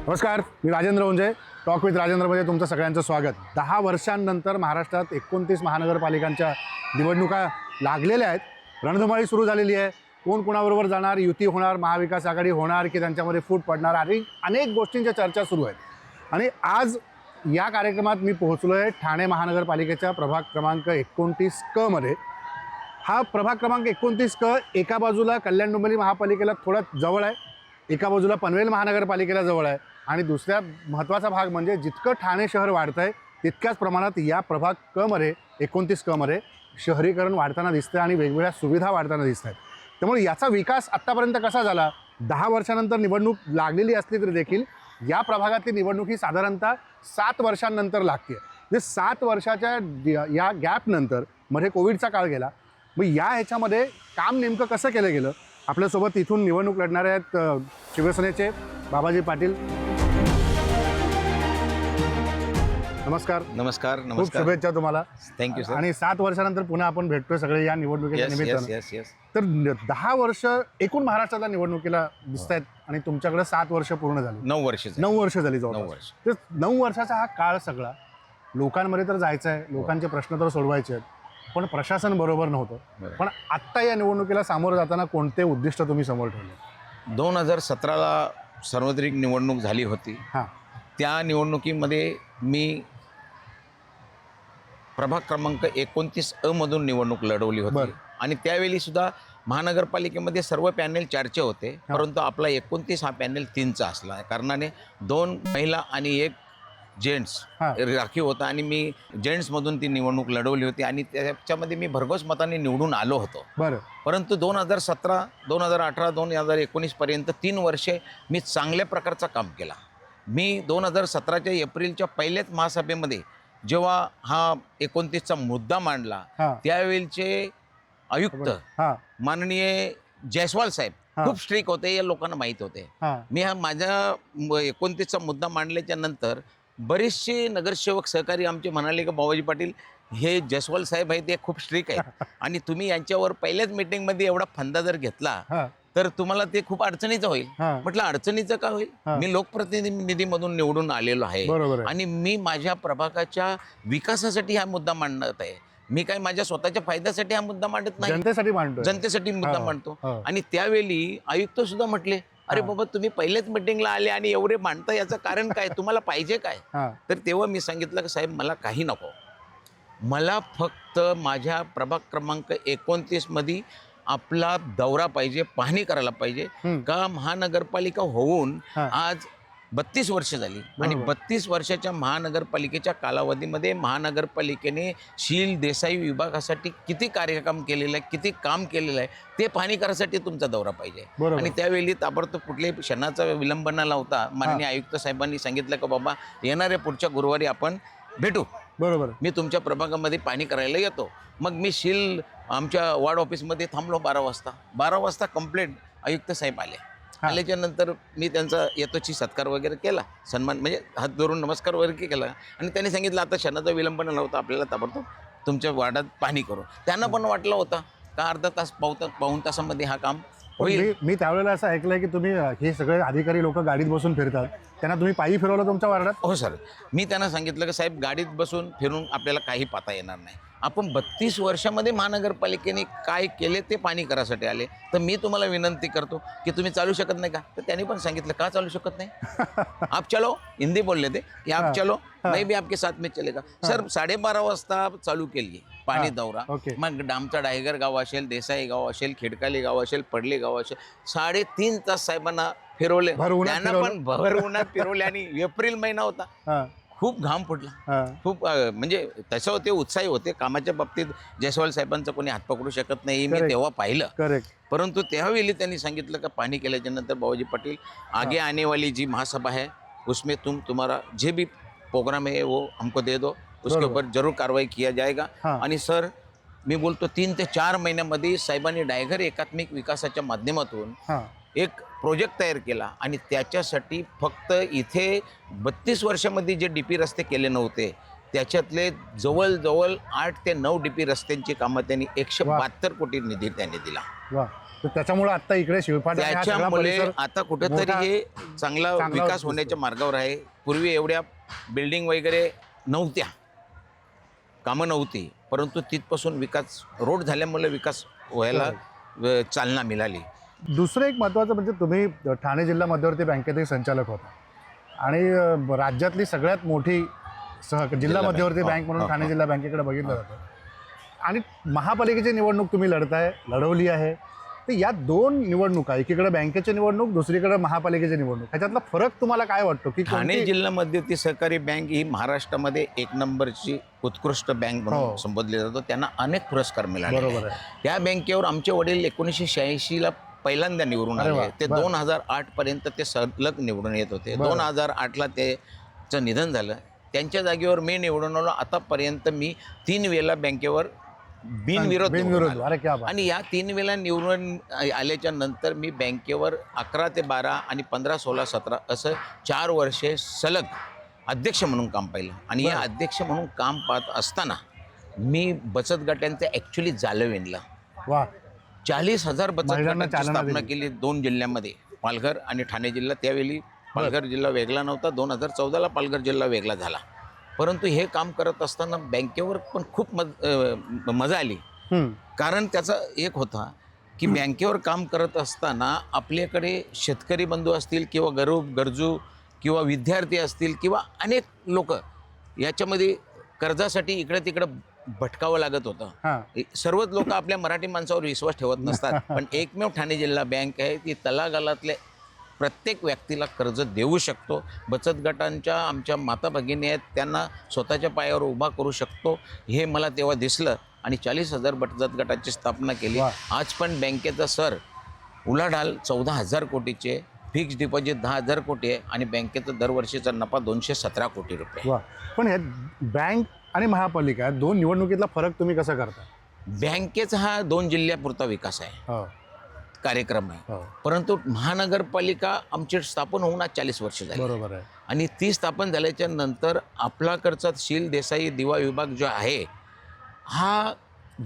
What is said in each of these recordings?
नमस्कार, मी Rajendra उंजे. Talk with राजेंद्रमध्ये तुमचं सगळ्यांचं स्वागत. 10 वर्षांनंतर महाराष्ट्रात 29 महानगरपालिकांच्या निवडणुका लागलेल्या आहेत. रणधुमाळी सुरू झालेली आहे. कोण कोणाबरोबर जाणार, युती होणार, महाविकास आघाडी होणार की त्यांच्यामध्ये फूट पडणार, आणि अनेक गोष्टींच्या चर्चा सुरू आहेत. आणि आज या कार्यक्रमात मी पोहोचलो आहे ठाणे महानगरपालिकेच्या प्रभाग क्रमांक 29 क मध्ये. हा प्रभाग क्रमांक 29 क एका बाजूला कल्याण डोंबिवली महापालिकेला थोडा जवळ आहे, एका बाजूला पनवेल महानगरपालिकेला जवळ आहे, आणि दुसऱ्या महत्त्वाचा भाग म्हणजे जितकं ठाणे शहर वाढतं आहे तितक्याच प्रमाणात या प्रभाग क मध्ये 29 क मध्ये शहरीकरण वाढताना दिसतं आणि वेगवेगळ्या सुविधा वाढताना दिसत आहेत. त्यामुळे याचा विकास आत्तापर्यंत कसा झाला, 10 वर्षानंतर निवडणूक लागलेली असली तरी देखील या प्रभागातली निवडणूक ही साधारणतः 7 वर्षांनंतर लागते. म्हणजे 7 वर्षाच्या या गॅपनंतर मध्ये कोविडचा काळ गेला. मग या ह्याच्यामध्ये काम नेमकं कसं केलं गेलं, आपल्यासोबत इथून निवडणूक लढणारे आहेत शिवसेनेचे बाबाजी पाटील. नमस्कार. नमस्कार. खूप शुभेच्छा तुम्हाला. Thank you sir. आणि 7 वर्षानंतर पुन्हा आपण भेटतोय सगळे या निवडणुकीच्या निमित्तानं. तर 10 वर्ष एकूण महाराष्ट्रातल्या निवडणुकीला दिसत आहेत आणि तुमच्याकडे 7 वर्ष पूर्ण झाली. 9 वर्ष 9 वर्ष झाली 9 जवळ. वर्ष. तर 9 वर्षाचा हा काळ सगळा लोकांमध्ये तर जायचं आहे, लोकांचे प्रश्न तर सोडवायचे आहेत, पण प्रशासन बरोबर नव्हतं. पण आत्ता या निवडणुकीला सामोरं जाताना कोणते उद्दिष्ट तुम्ही समोर ठेवले? 2017ला सार्वत्रिक निवडणूक झाली होती. हां, त्या निवडणुकीमध्ये मी प्रभाग क्रमांक 29 अ मधून निवडणूक लढवली होती. बरं. आणि त्यावेळी सुद्धा महानगरपालिकेमध्ये सर्व पॅनेल 4चे होते, परंतु आपला 29 हा पॅनेल 3चा असला कारणाने 2 महिला आणि 1 जेंट्स राखीव होता, आणि मी जेंट्समधून ती निवडणूक लढवली होती आणि त्याच्यामध्ये मी भरघोस मताने निवडून आलो होतो. बरं. परंतु 2017, 2018, 2019 पर्यंत 3 वर्षे मी चांगल्या प्रकारचं काम केला. मी 2017च्या एप्रिलच्या पहिल्याच महासभेमध्ये जेव्हा हा 29चा मुद्दा मांडला, त्यावेळीचे आयुक्त माननीय जयस्वाल साहेब खूप स्ट्रिक्ट होते, या लोकांना माहीत होते. मी हा माझ्या 29चा मुद्दा मांडल्याच्या नंतर बरेचसे नगरसेवक सहकारी आमचे म्हणाले की बाबाजी पाटील हे जयस्वाल साहेब आहेत, ते खूप स्ट्रिक्ट आहेत आणि तुम्ही यांच्यावर पहिल्याच मीटिंगमध्ये एवढा फंदा जर घेतला तर तुम्हाला ते खूप अडचणीचं होईल. म्हटलं अडचणीचं का होईल, मी लोकप्रतिनिधीमधून निवडून आलेलो आहे आणि मी माझ्या प्रभागाच्या विकासासाठी हा मुद्दा मांडत आहे. मी काय माझ्या स्वतःच्या फायद्यासाठी हा मुद्दा मांडत नाही, जनतेसाठी मुद्दा मांडतो. आणि त्यावेळी आयुक्त सुद्धा म्हटले, अरे बाबा तुम्ही पहिल्याच मीटिंगला आले आणि एवढे मांडता, याचं कारण काय, तुम्हाला पाहिजे काय? तर तेव्हा मी सांगितलं की साहेब मला काही नको, मला फक्त माझ्या प्रभाग क्रमांक 29 मध्ये आपला दौरा पाहिजे, पाहणी करायला पाहिजे. का महानगरपालिका होऊन आज 32 वर्ष झाली आणि 32 वर्षाच्या महानगरपालिकेच्या कालावधीमध्ये महानगरपालिकेने शील देसाई विभागासाठी किती कार्यक्रम केलेला आहे, किती काम केलेलं आहे, ते पाहणी करायसाठी तुमचा दौरा पाहिजे. आणि त्यावेळी ताबडतोब कुठल्याही क्षणाचा विलंब न लावता माननीय आयुक्त साहेबांनी सांगितलं की बाबा येणाऱ्या पुढच्या गुरुवारी आपण भेटू, बरोबर, मी तुमच्या प्रभागामध्ये पाहणी करायला येतो. मग मी शील आमच्या वार्ड ऑफिसमध्ये थांबलो 12 वाजता कंप्लेंट आयुक्त साहेब आल्याच्या नंतर मी त्यांचा येतोची सत्कार वगैरे केला, सन्मान म्हणजे हात धरून नमस्कार वगैरे केला, आणि त्यांनी सांगितलं आता क्षणाचा विलंब न लावता आपल्याला ताबडतोब तुमच्या वार्डात पाहणी करू. त्यांना पण वाटलं होतं का अर्धा तास पाऊण तासामध्ये हा काम होईल. मी त्यावेळेला असं ऐकलंय की तुम्ही हे सगळे अधिकारी लोक गाडीत बसून फिरतात, त्यांना तुम्ही पायी फिरवलं तुमच्या वार्डात? हो सर, मी त्यांना सांगितलं की साहेब गाडीत बसून फिरून आपल्याला काही पाहता येणार नाही. आपण 32 वर्षामध्ये महानगरपालिकेने काय केले ते पाहणी करायसाठी आले, तर मी तुम्हाला विनंती करतो की तुम्ही चालू शकत नाही का? तर त्यांनी पण सांगितलं का चालू शकत नाही, आप चलो, हिंदी बोलले ते की आप चलो, मैं भी आपके साथ में चलेगा. सर 12:30 वाजता चालू केली पाणी दौरा. मग डामचा डायगर गाव असेल, देसाई गाव असेल, खेडकाली गाव असेल, पडले गाव असेल, 3.5 तास साहेबांना फिरवले, त्यांना पण भर उन्हात फिरवले. आणि एप्रिल महिना होता, खूप घाम फुटला, खूप म्हणजे तसं होते, उत्साही होते कामाच्या बाबतीत. जयस्वाल साहेबांचं कोणी हात पकडू शकत नाही, मी तेव्हा पाहिलं. परंतु त्यावेळी त्यांनी सांगितलं का पाहणी केल्याच्या नंतर बाबाजी पाटील आगे आने वाली जी महासभा है उसमें तुम्हारा जे भी प्रोग्राम है वो हमको दे दो, उसके ऊपर जरूर कार्रवाई किया जाएगा. आणि सर मी बोलतो 3 ते 4 महिन्यामध्ये साहेबांनी डायगर एकात्मिक विकासाच्या माध्यमातून एक प्रोजेक्ट तयार केला आणि त्याच्यासाठी फक्त इथे 32 वर्षामध्ये जे DP रस्ते केले नव्हते त्याच्यातले जवळजवळ 8 ते 9 DP रस्त्यांची कामं त्यांनी 172 कोटी निधी त्यांनी दिला. तर त्याच्यामुळे आता इकडे शिळपाटा आणि हा सगळा त्याच्यामुळे परिसर आता कुठेतरी मोठा- हे चांगला चांगला विकास दिसतोय. होण्याच्या मार्गावर आहे. पूर्वी एवढ्या बिल्डिंग वगैरे नव्हत्या, कामं नव्हती, परंतु तिथपासून विकास रोड झाल्यामुळे विकास व्हायला चालना मिळाली. दुसरं एक महत्त्वाचं म्हणजे तुम्ही ठाणे जिल्हा मध्यवर्ती बँकेतही संचालक होता आणि राज्यातली सगळ्यात मोठी जिल्हा जिल्हा मध्यवर्ती बँक. बँक म्हणून हो, ठाणे हो. जिल्हा बँकेकडे बघितलं जातं आणि महापालिकेची निवडणूक तुम्ही लढवली आहे. तर या दोन निवडणुका, एकीकडे बँकेची निवडणूक, दुसरीकडे महापालिकेची निवडणूक, ह्याच्यातला फरक तुम्हाला काय वाटतो की ठाणे कोणती- जिल्हा मध्यवर्ती सहकारी बँक ही महाराष्ट्रामध्ये 1 नंबरची उत्कृष्ट बँक म्हणून हो. संबोधली जातो. त्यांना अनेक पुरस्कार मिळाले. बरोबर आहे. या बँकेवर आमचे वडील 1986ला पहिल्यांदा निवडून अरे आले. वा, ते बरं. 2008 पर्यंत ते सलग निवडून येत होते. बरं. 2008ला त्याचं निधन झालं. त्यांच्या जागेवर मी निवडून आलो. आतापर्यंत मी 3 वेळेला बँकेवर बिनविरोध निवडून बिनविरोध. आलो. अरे क्या बात. आणि या 3 वेळेला निवडून आल्याच्या नंतर मी बँकेवर 11 ते 12 आणि 15, 16, 17 असं 4 वर्षे सलग अध्यक्ष म्हणून काम पाहिलं. आणि या बरं. अध्यक्ष म्हणून काम पाहत असताना मी बचत गटांचं ॲक्च्युली जालं विणलं. वा. 40,000 बचत महिलांना गटांची चालना स्थापना दिली. केली 2 जिल्ह्यामध्ये, पालघर आणि ठाणे जिल्हा. त्यावेळी पालघर जिल्हा वेगळा नव्हता. 2014ला पालघर जिल्हा वेगळा झाला. परंतु हे काम करत असताना बँकेवर पण खूप मजा आली. कारण त्याचा एक होता की बँकेवर काम करत असताना आपल्याकडे शेतकरी बंधू असतील किंवा गरजू किंवा विद्यार्थी असतील किंवा अनेक लोक याच्यामध्ये कर्जासाठी इकडे तिकडे भटकावं लागत होतं. हां. सर्वच लोक आपल्या मराठी माणसावर विश्वास ठेवत नसतात. पण एकमेव ठाणे जिल्हा बँक आहे ती तळागाळातले प्रत्येक व्यक्तीला कर्ज देऊ शकतो. बचत गटांच्या आमच्या माता भगिनी आहेत, त्यांना स्वतःच्या पायावर उभा करू शकतो. हे मला तेव्हा दिसलं आणि 40,000 बचत गटाची स्थापना केली. वा. आज पण बँकेचा सर उलाढाल 14,000 कोटीचे, फिक्स्ड डिपॉझिट 10,000 कोटी आहे आणि बँकेचा दरवर्षीचा नफा 217 कोटी रुपये. वा. पण ह्या बँक आणि महापालिका दोन निवडणुकीतला फरक तुम्ही कसा करता? बँकेचा हा 2 जिल्ह्यापुरता विकास आहे, हो. कार्यक्रम आहे. हो. परंतु महानगरपालिका आमची स्थापन होऊन आज 40 वर्ष झाली बरोबर आहे. आणि ती स्थापन झाल्याच्या नंतर आपल्याकडचा शील देसाई दिवा विभाग जो आहे हा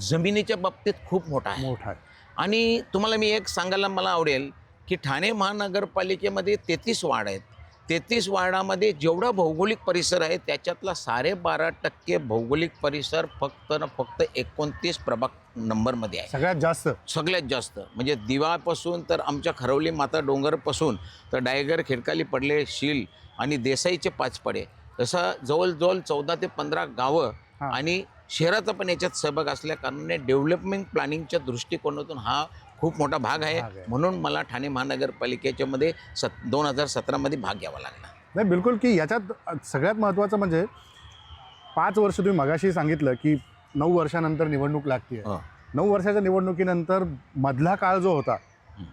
जमिनीच्या बाबतीत खूप मोठा आहे. मोठा आहे. आणि तुम्हाला मी एक सांगायला मला आवडेल की ठाणे महानगरपालिकेमध्ये 33 वार्ड आहेत. 33 वार्डामध्ये जेवढा भौगोलिक परिसर आहे त्याच्यातला 12.5% भौगोलिक परिसर फक्त 29 प्रभाग नंबरमध्ये आहे. सगळ्यात जास्त. सगळ्यात जास्त म्हणजे दिवापासून तर आमच्या खरवली माता डोंगरपासून तर डायगर, खिडकाली, पडले, शील आणि देसाईचे 5 पडे, तसं जवळजवळ 14 ते 15 गावं हां. आणि शहराचा पण याच्यात सहभाग असल्या कारणाने डेव्हलपमेंट प्लॅनिंगच्या दृष्टिकोनातून हा खूप मोठा भाग आहे. म्हणून मला ठाणे महानगरपालिकेच्यामध्ये 2017मध्ये भाग घ्यावा लागला. नाही, बिलकुल. की याच्यात सगळ्यात महत्त्वाचं म्हणजे 5 वर्ष तुम्ही मगाशी सांगितलं की 9 वर्षानंतर निवडणूक लागते. हो. 9 वर्षाच्या निवडणुकीनंतर मधला काळ जो होता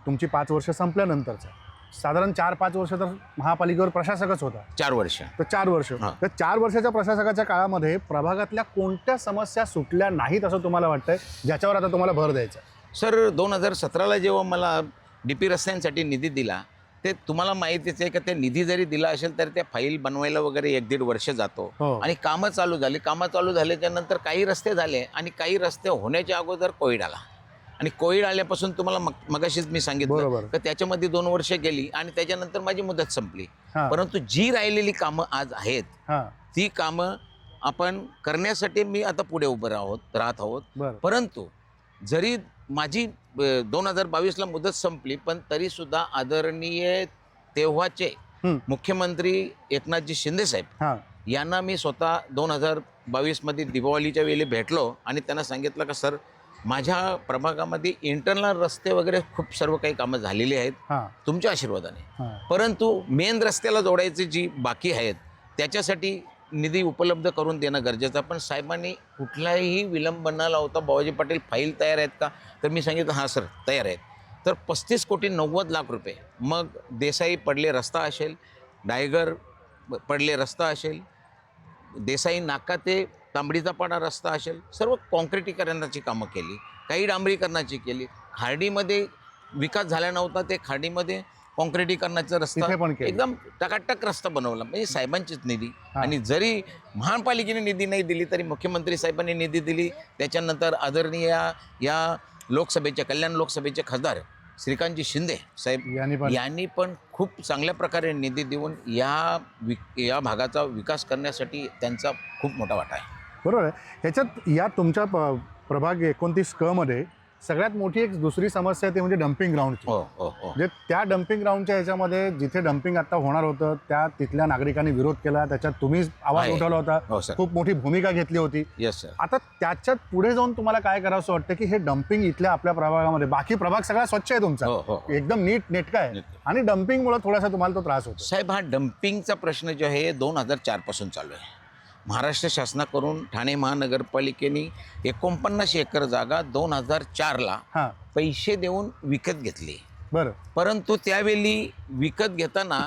तुमची 5 वर्ष संपल्यानंतरचा, साधारण 4-5 वर्ष तर महापालिकेवर प्रशासकच होता. 4 वर्ष. तर 4 वर्ष. हां. तर 4 वर्षाच्या प्रशासकाच्या काळामध्ये प्रभागातल्या कोणत्या समस्या सुटल्या नाहीत असं तुम्हाला वाटतंय, ज्याच्यावर आता तुम्हाला भर द्यायचा? सर 2017ला जेव्हा मला DP रस्त्यांसाठी निधी दिला, ते तुम्हाला माहितीच आहे की त्या निधी जरी दिला असेल तर त्या फाईल बनवायला वगैरे 1-1.5 वर्ष जातो. हो. आणि कामं चालू झाली. कामं चालू झाल्याच्या नंतर काही रस्ते झाले आणि काही रस्ते होण्याच्या अगोदर कोविड आला. आणि कोविड आल्यापासून तुम्हाला मगाशीच मी सांगितलं बरोबर. की त्याच्यामध्ये 2 वर्ष गेली आणि त्याच्यानंतर माझी मुदत संपली. हां. परंतु जी राहिलेली कामं आज आहेत हां. ती कामं आपण करण्यासाठी मी आता पुढे उभं राहत आहोत. बरं. परंतु जरी माझी 2022ला मुदत संपली पण तरीसुद्धा आदरणीय तेव्हाचे मुख्यमंत्री एकनाथजी शिंदेसाहेब हां. यांना मी स्वतः 2022मध्ये दिवाळीच्या वेळी भेटलो आणि त्यांना सांगितलं का सर माझ्या प्रभागामध्ये इंटरनल रस्ते वगैरे खूप सर्व काही कामं झालेली आहेत हां. तुमच्या आशीर्वादाने, हां. परंतु मेन रस्त्याला जोडायची जी बाकी आहेत त्याच्यासाठी निधी उपलब्ध करून देणं गरजेचं. पण साहेबांनी कुठलाही विलंब न लावता बाबाजी पाटील फाईल तयार आहेत का, तर मी सांगितलं हां सर तयार आहेत. तर 35 कोटी 90 लाख रुपये, मग देसाई पडले रस्ता असेल, डायगर पडले रस्ता असेल, देसाई नाका ते तांबडीचा पाडा रस्ता असेल, सर्व काँक्रिटीकरणाची कामं केली, काही डांबरीकरणाची केली. खार्डीमध्ये विकास झाला नव्हता, ते खार्डीमध्ये काँक्रिटीकरणाचा रस्ता तिथे पण केलं. एकदम टकाटक रस्ता बनवला, म्हणजे साहेबांचीच निधी. आणि जरी महापालिकेने निधी नाही दिली तरी मुख्यमंत्री साहेबांनी निधी दिली. त्याच्यानंतर आदरणीय या लोकसभेचे कल्याण लोकसभेचे खासदार श्रीकांतजी शिंदे साहेब यांनी पण खूप चांगल्या प्रकारे निधी देऊन या भागाचा विकास करण्यासाठी त्यांचा खूप मोठा वाटा आहे. बरोबर आहे. ह्याच्यात या तुमच्या प्रभाग 29 क मध्ये सगळ्यात मोठी एक दुसरी समस्या आहे, ती म्हणजे डम्पिंग ग्राउंडची. म्हणजे त्या डम्पिंग ग्राउंडच्या ह्याच्यामध्ये जिथे डम्पिंग आता होणार होतं त्या तिथल्या नागरिकांनी विरोध केला, त्याच्यात तुम्ही आवाज उठवला होता, खूप मोठी भूमिका घेतली होती. Yes sir. आता त्याच्यात पुढे जाऊन तुम्हाला काय करावं असं वाटतं की हे डम्पिंग इथल्या आपल्या प्रभागामध्ये, बाकी प्रभाग सगळा स्वच्छ आहे तुमचा, एकदम नीट नेटका आहे, आणि डम्पिंगमुळे थोडासा तुम्हाला तो त्रास होतो. साहेब, हा डम्पिंगचा प्रश्न जो आहे 2004 पासून चालू आहे. महाराष्ट्र शासनाकडून ठाणे महानगरपालिकेने 49 एकर जागा 2004ला पैसे देऊन विकत घेतली. बरं. परंतु त्यावेळी विकत घेताना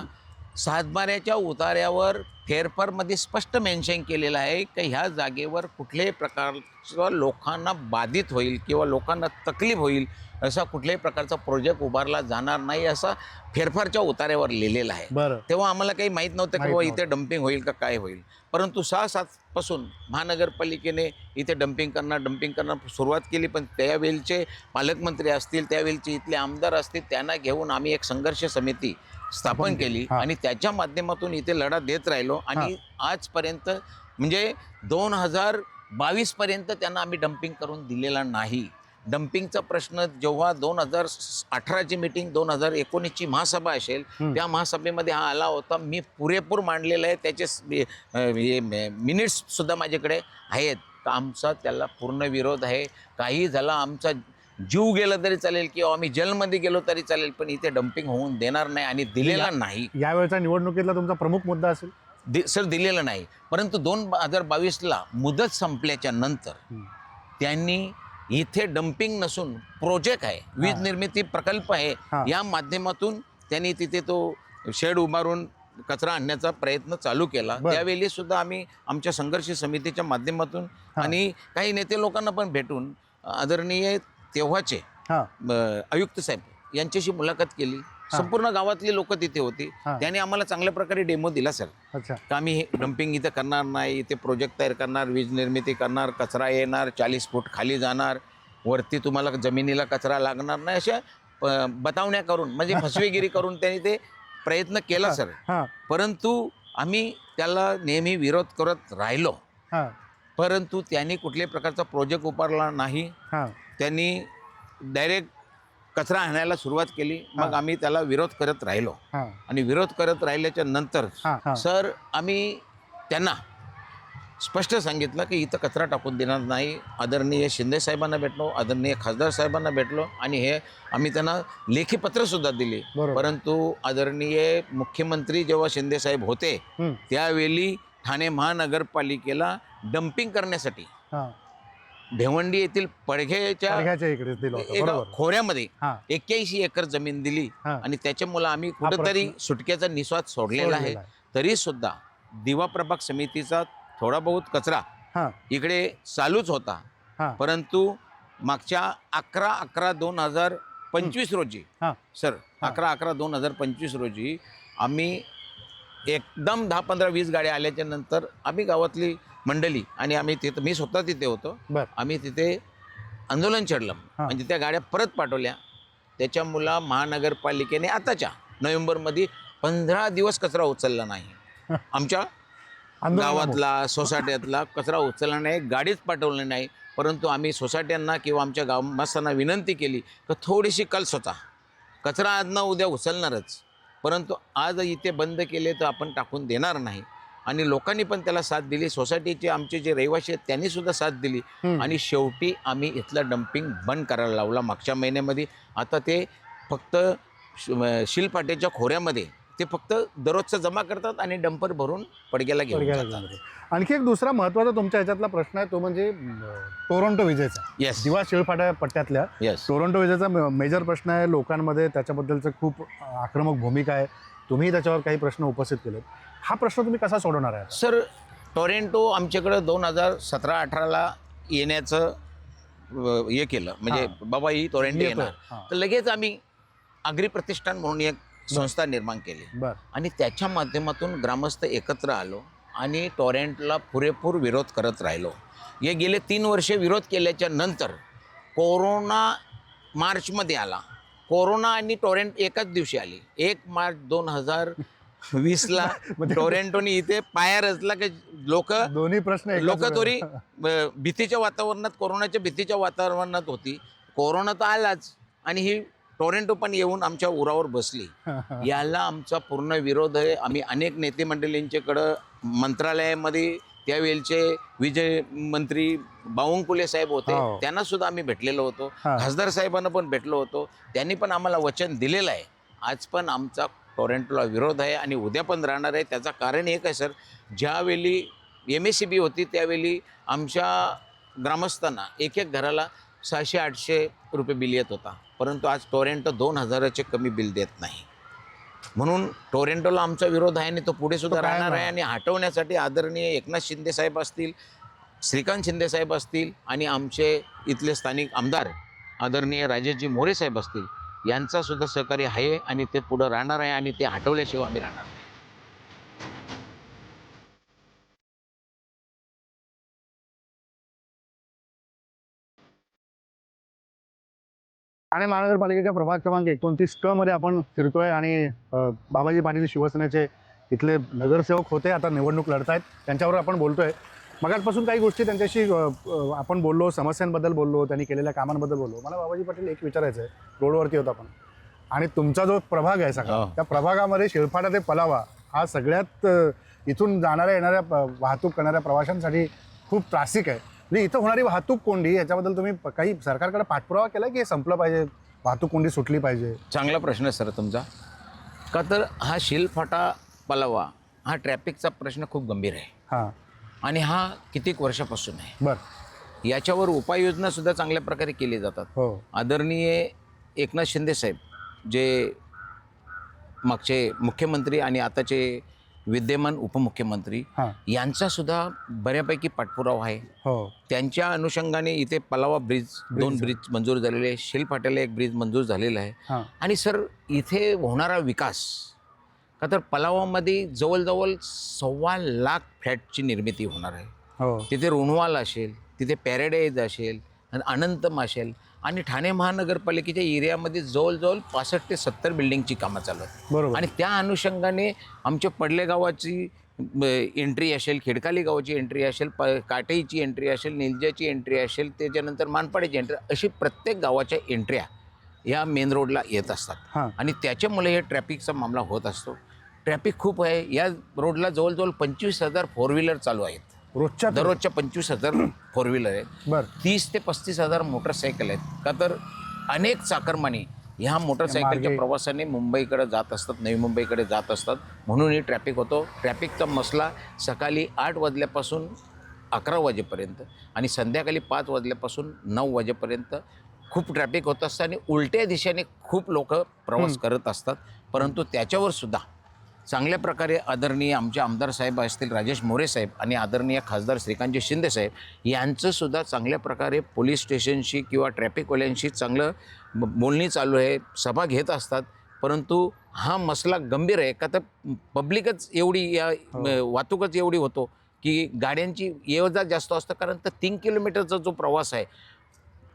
सातबाऱ्याच्या उतार्यावर फेरफारमध्ये स्पष्ट मेन्शन केलेलं आहे की ह्या जागेवर कुठल्याही प्रकारचं लोकांना बाधित होईल किंवा लोकांना तकलीफ होईल असा कुठल्याही प्रकारचा प्रोजेक्ट उभारला जाणार नाही असं फेरफारच्या उतार्यावर लिहिलेलं आहे. तेव्हा आम्हाला काही माहीत नव्हतं की बाबा इथे डम्पिंग होईल का काय होईल. परंतु 6-7 पासून महानगरपालिकेने इथे डम्पिंग करणार सुरुवात केली. पण त्यावेळचे पालकमंत्री असतील, त्यावेळचे इथले आमदार असतील, त्यांना घेऊन आम्ही एक संघर्ष समिती स्थापन केली आणि त्याच्या माध्यमातून इथे लढा देत राहिलो. आणि आजपर्यंत म्हणजे 2022 पर्यंत त्यांना आम्ही डम्पिंग करून दिलेला नाही. डम्पिंगचा प्रश्न जेव्हा 2018ची मीटिंग 2019ची महासभा असेल त्या महासभेमध्ये हा आला होता. मी पुरेपूर मांडलेलं आहे, त्याचे मिनिट्ससुद्धा माझ्याकडे आहेत. आमचा त्याला पूर्ण विरोध आहे. काही झाला, आमचा जीव गेला तरी चालेल किंवा आम्ही जेलमध्ये गेलो तरी चालेल, पण इथे डम्पिंग होऊन देणार नाही आणि दिलेला नाही. यावेळच्या निवडणुकीतला तुमचा प्रमुख मुद्दा असेल सर, दिलेला नाही. परंतु 2022ला मुदत संपल्याच्या नंतर त्यांनी इथे डम्पिंग नसून प्रोजेक्ट आहे, वीज निर्मिती प्रकल्प आहे, या माध्यमातून त्यांनी तिथे तो शेड उभारून कचरा आणण्याचा प्रयत्न चालू केला. त्यावेळी सुद्धा आम्ही आमच्या संघर्ष समितीच्या माध्यमातून आणि काही नेते लोकांना पण भेटून आदरणीय तेव्हाचे आयुक्त साहेब यांच्याशी मुलाखत केली. संपूर्ण गावातली लोक तिथे होती. त्यांनी आम्हाला चांगल्या प्रकारे डेमो दिला सर, की आम्ही हे डम्पिंग इथे करणार नाही, इथे प्रोजेक्ट तयार करणार, वीज निर्मिती करणार, कचरा येणार, 40 फूट खाली जाणार, वरती तुम्हाला जमिनीला कचरा लागणार नाही, अशा बतावण्या करून म्हणजे फसवेगिरी करून त्यांनी ते प्रयत्न केला सर. परंतु आम्ही त्याला नेहमी विरोध करत राहिलो. परंतु त्यांनी कुठल्याही प्रकारचा प्रोजेक्ट उभारला नाही. त्यांनी डायरेक्ट कचरा आणायला सुरुवात केली. मग आम्ही त्याला विरोध करत राहिलो आणि विरोध करत राहिल्याच्या नंतर सर आम्ही त्यांना स्पष्ट सांगितलं की इथं कचरा टाकून देणार नाही. आदरणीय शिंदे साहेबांना भेटलो, आदरणीय खासदार साहेबांना भेटलो आणि हे आम्ही त्यांना लेखी पत्रसुद्धा दिले. परंतु आदरणीय मुख्यमंत्री जेव्हा शिंदे साहेब होते त्यावेळी ठाणे महानगरपालिकेला डम्पिंग करण्यासाठी भिवंडी येथील पडघ्याच्या खोऱ्यामध्ये 81 एकर जमीन दिली आणि त्याच्यामुळे आम्ही कुठेतरी सुटक्याचा निस्वाद सोडलेला आहे. तरी सुद्धा दिवा प्रभाग समितीचा थोडा बहुत कचरा इकडे चालूच होता. परंतु मागच्या 11/11/2025 रोजी सर 11/11/2025 रोजी आम्ही एकदम 10-15-20 गाड्या आल्याच्या नंतर आम्ही गावातली मंडळी आणि आम्ही तिथं, मी स्वतः तिथे होतो, आम्ही तिथे आंदोलन छेडलं. म्हणजे त्या गाड्या परत पाठवल्या. त्याच्यामुळं महानगरपालिकेने आताच्या नोव्हेंबरमध्ये 15 दिवस कचरा उचलला नाही. आमच्या गावातला सोसायट्यातला कचरा उचलला नाही, गाडीच पाठवली नाही. परंतु आम्ही सोसायट्यांना किंवा आमच्या गाववासियांना विनंती केली की थोडीशी कल्स होता, कचरा आज ना उद्या उचलणारच, परंतु आज इथे बंद केले तर आपण टाकून देणार नाही. आणि लोकांनी पण त्याला साथ दिली. सोसायटीचे आमचे जे रहिवासी आहेत त्यांनी सुद्धा साथ दिली आणि शेवटी आम्ही इथलं डम्पिंग बंद करायला लावला मागच्या महिन्यामध्ये. आता ते फक्त शिलपाट्याच्या खोऱ्यामध्ये ते फक्त दररोजचं जमा करतात आणि डंपर भरून पडग्याला घेऊन जातात. आणखी एक दुसरा महत्त्वाचा तुमच्या ह्याच्यातला प्रश्न आहे तो म्हणजे टोरंटो विजेचा. दिवा शिळपाट्या पट्ट्यातल्या टोरंटो विजेचा मेजर प्रश्न आहे लोकांमध्ये, त्याच्याबद्दलचं खूप आक्रमक भूमिका आहे. तुम्ही त्याच्यावर काही प्रश्न उपस्थित केलेत. हा प्रश्न तुम्ही कसा सोडवणार आहे? सर, टोरंटो आमच्याकडं 2017-18ला येण्याचं हे केलं, म्हणजे बाबा ही टोरंटो येणार, तर लगेच आम्ही अग्री प्रतिष्ठान म्हणून एक संस्था निर्माण केली आणि त्याच्या माध्यमातून ग्रामस्थ एकत्र आलो आणि टोरंटोला पुरेपूर विरोध करत राहिलो. हे गेले 3 वर्षे विरोध केल्याच्या नंतर कोरोना मार्चमध्ये आला. कोरोना आणि टोरेंट एकाच दिवशी आली. 1 मार्च 2020ला टोरेंटोनी इथे पाया रचला की दोन्ही प्रश्न एकाच लोक वेळेला. तरी भीतीच्या वातावरणात, कोरोनाच्या भीतीच्या वातावरणात होती. कोरोना तर आलाच आणि ही टोरेंटो पण येऊन आमच्या उरावर बसली. याला आमचा पूर्ण विरोध आहे. आम्ही अनेक नेते मंडळींच्याकडं मंत्रालयामध्ये त्यावेळेचे विजय मंत्री बावनकुळे साहेब होते, हो. त्यांना सुद्धा आम्ही भेटलेलो होतो. हा. खासदार साहेबांना पण भेटलो होतो. त्यांनी पण आम्हाला वचन दिलेलं आहे. आज पण आमचा टोरेंटोला विरोध आहे आणि उद्या पण राहणार आहे. त्याचं कारण एक आहे सर, ज्यावेळी MSCB होती त्यावेळी आमच्या ग्रामस्थांना एक घराला 600-800 रुपये बिल येत होता, परंतु आज टोरेंटो 2000चे कमी बिल देत नाही. म्हणून टोरेंटोला आमचा विरोध आहे आणि तो पुढे सुद्धा कायम राहणार आहे. राहणार. आणि हटवण्यासाठी आदरणीय एकनाथ शिंदे साहेब असतील, श्रीकांत शिंदे साहेब असतील आणि आमचे इथले स्थानिक आमदार आदरणीय राजेशजी मोरे साहेब असतील, यांचा सुद्धा सहकार्य आहे आणि ते पुढं राहणार आहे आणि ते हटवल्याशिवाय आम्ही राहणार नाही. ठाणे महानगरपालिकेच्या प्रभाग क्रमांक 29 मध्ये आपण फिरतोय आणि बाबाजी पाटील शिवसेनेचे इथले नगरसेवक होते, आता निवडणूक लढतायत. त्यांच्यावर आपण बोलतोय. मगाचपासून काही गोष्टी त्यांच्याशी आपण बोललो, समस्यांबद्दल बोललो, त्यांनी केलेल्या कामांबद्दल बोललो. मला बाबाजी पाटील एक विचारायचं आहे. रोडवरती होता आपण, आणि तुमचा जो प्रभाग आहे सगळा, त्या प्रभागामध्ये शिळफाटा ते पलावा हा सगळ्यात इथून जाणाऱ्या येणाऱ्या वाहतूक करणाऱ्या प्रवाशांसाठी खूप त्रासिक आहे. म्हणजे इथं होणारी वाहतूक कोंडी याच्याबद्दल तुम्ही काही सरकारकडे पाठपुरावा केला की हे संपलं पाहिजे, वाहतूक कोंडी सुटली पाहिजे? चांगला प्रश्न आहे सर तुमचा. का तर हा शिलफाटा पलावा हा ट्रॅफिकचा प्रश्न खूप गंभीर आहे हां, आणि हा कितीक वर्षापासून आहे. बरं. याच्यावर उपाययोजना चांगल्या प्रकारे केली जातात. हो. आदरणीय एकनाथ शिंदे साहेब जे मागचे मुख्यमंत्री आणि आताचे विद्यमान उपमुख्यमंत्री, हां. यांचा सुद्धा बऱ्यापैकी पाठपुरावा आहे. हो. त्यांच्या अनुषंगाने इथे पलावा ब्रिज 2 ब्रिज मंजूर झालेले आहे. शिलफाट्याला 1 ब्रिज मंजूर झालेला आहे. हां. आणि सर इथे होणारा विकास, का तर पलावामध्ये जवळजवळ 1.25 लाख फ्लॅटची निर्मिती होणार आहे. हो. तिथे रोणवाल असेल, तिथे पॅराडाईज असेल, आणि अनंतम असेल, आणि ठाणे महानगरपालिकेच्या एरियामध्ये जवळजवळ 65 ते 70 बिल्डिंगची कामं चालू आहेत. बरोबर. आणि त्या अनुषंगाने आमच्या पडले गावाची एंट्री असेल, खिडकाली गावाची एंट्री असेल, काटेईची एंट्री असेल, निलजाची एंट्री असेल, त्याच्यानंतर मानपाड्याची एंट्री, अशी प्रत्येक गावाच्या एंट्र्या या मेन रोडला येत असतात. हां. आणि त्याच्यामुळे हे ट्रॅफिकचा मामला होत असतो. ट्रॅफिक खूप आहे. या रोडला जवळजवळ 25,000 4 व्हीलर चालू आहेत. रोजच्या दररोजच्या 25,000 4 व्हीलर आहेत. बरं. 30 ते 35,000 मोटरसायकल आहेत. का तर अनेक चाकरमानी ह्या मोटरसायकलच्या प्रवासाने मुंबईकडे जात असतात, नवी मुंबईकडे जात असतात. म्हणून ही ट्रॅफिक होतो. ट्रॅफिकचा मसला सकाळी 8 वाजल्यापासून 11 वाजेपर्यंत आणि संध्याकाळी 5 वाजल्यापासून 9 वाजेपर्यंत खूप ट्रॅफिक होत असतं आणि उलट्या दिशेने खूप लोक प्रवास करत असतात. परंतु त्याच्यावर सुद्धा चांगल्या प्रकारे आदरणीय आमचे आमदार साहेब असतील राजेश मोरे साहेब आणि आदरणीय खासदार श्रीकांतजी शिंदे साहेब यांचंसुद्धा चांगल्या प्रकारे पोलीस स्टेशनशी किंवा ट्रॅफिकवाल्यांशी चांगलं बोलणी चालू आहे, सभा घेत असतात. परंतु हा मसला गंभीर आहे. का तर पब्लिकच एवढी या वाहतूकच एवढी होतो की गाड्यांची ये जा जास्त असतं. कारण तर 3 किलोमीटरचा जो प्रवास आहे,